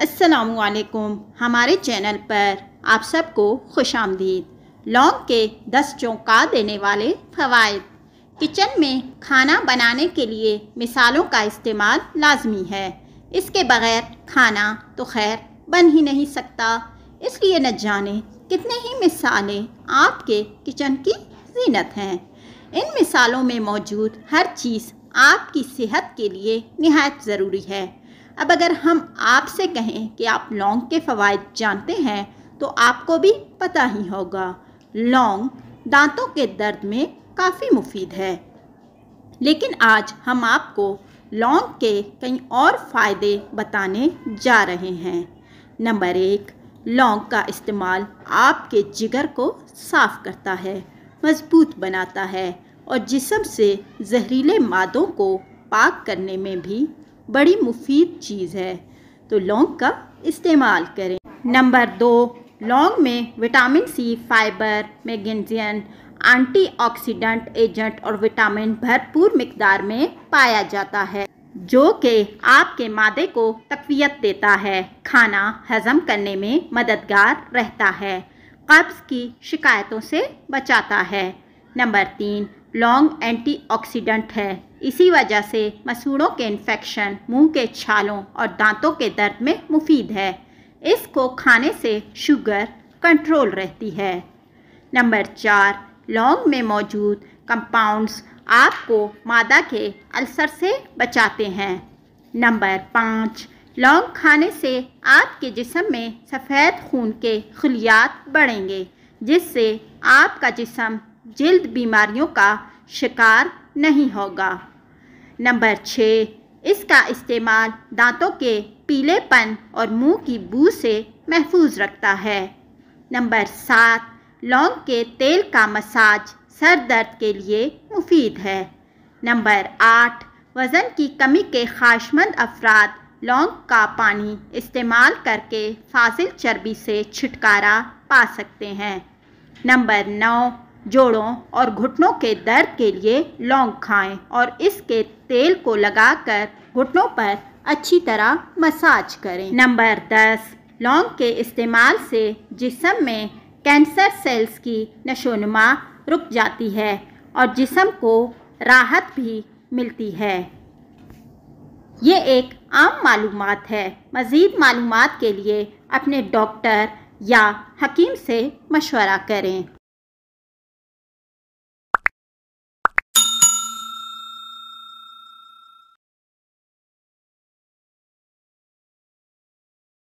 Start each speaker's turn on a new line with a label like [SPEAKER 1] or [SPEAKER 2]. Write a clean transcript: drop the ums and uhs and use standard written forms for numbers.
[SPEAKER 1] अस्सलामुअलैकुम। हमारे चैनल पर आप सबको खुशामदीद। लौंग के 10 चौंका देने वाले फ़वाइद। किचन में खाना बनाने के लिए मिसालों का इस्तेमाल लाजमी है। इसके बग़ैर खाना तो खैर बन ही नहीं सकता। इसलिए न जाने कितने ही मिसालें आपके किचन की ज़ीनत हैं। इन मिसालों में मौजूद हर चीज़ आपकी सेहत के लिए निहायत ज़रूरी है। अब अगर हम आपसे कहें कि आप लौंग के फ़वाइद जानते हैं तो आपको भी पता ही होगा। लौंग दांतों के दर्द में काफ़ी मुफीद है, लेकिन आज हम आपको लौंग के कई और फ़ायदे बताने जा रहे हैं। नंबर 1, लौंग का इस्तेमाल आपके जिगर को साफ़ करता है, मज़बूत बनाता है और जिस्म से जहरीले मादों को पाक करने में भी बड़ी मुफीद चीज़ है, तो लौंग का इस्तेमाल करें। नंबर 2, लौंग में vitamin C, fibre, magnesium, antioxidant agent और विटामिन भरपूर मिकदार में पाया जाता है, जो कि आपके मादे को तक़वियत देता है, खाना हज़म करने में मददगार रहता है, कब्ज़ की शिकायतों से बचाता है। नंबर 3, लौंग एंटीऑक्सीडेंट है। इसी वजह से मसूड़ों के इन्फेक्शन, मुंह के छालों और दांतों के दर्द में मुफीद है। इसको खाने से शुगर कंट्रोल रहती है। नंबर 4, लौंग में मौजूद कंपाउंड्स आपको मादा के अल्सर से बचाते हैं। नंबर 5, लौंग खाने से आपके जिस्म में सफ़ेद खून के खलियात बढ़ेंगे, जिससे आपका जिस्म जिल्द बीमारियों का शिकार नहीं होगा। नंबर 6, इसका इस्तेमाल दांतों के पीलेपन और मुंह की बू से महफूज रखता है। नंबर 7, लौंग के तेल का मसाज सर दर्द के लिए मुफीद है। नंबर 8, वज़न की कमी के ख्वाहिशमंद अफराद लौंग का पानी इस्तेमाल करके फाजिल चर्बी से छुटकारा पा सकते हैं। नंबर 9, जोड़ों और घुटनों के दर्द के लिए लौंग खाएं और इसके तेल को लगाकर घुटनों पर अच्छी तरह मसाज करें। नंबर 10, लौंग के इस्तेमाल से जिस्म में कैंसर सेल्स की नशोनुमा रुक जाती है और जिस्म को राहत भी मिलती है। ये एक आम मालूमात है। मज़ीद मालूमात के लिए अपने डॉक्टर या हकीम से मशवरा करें।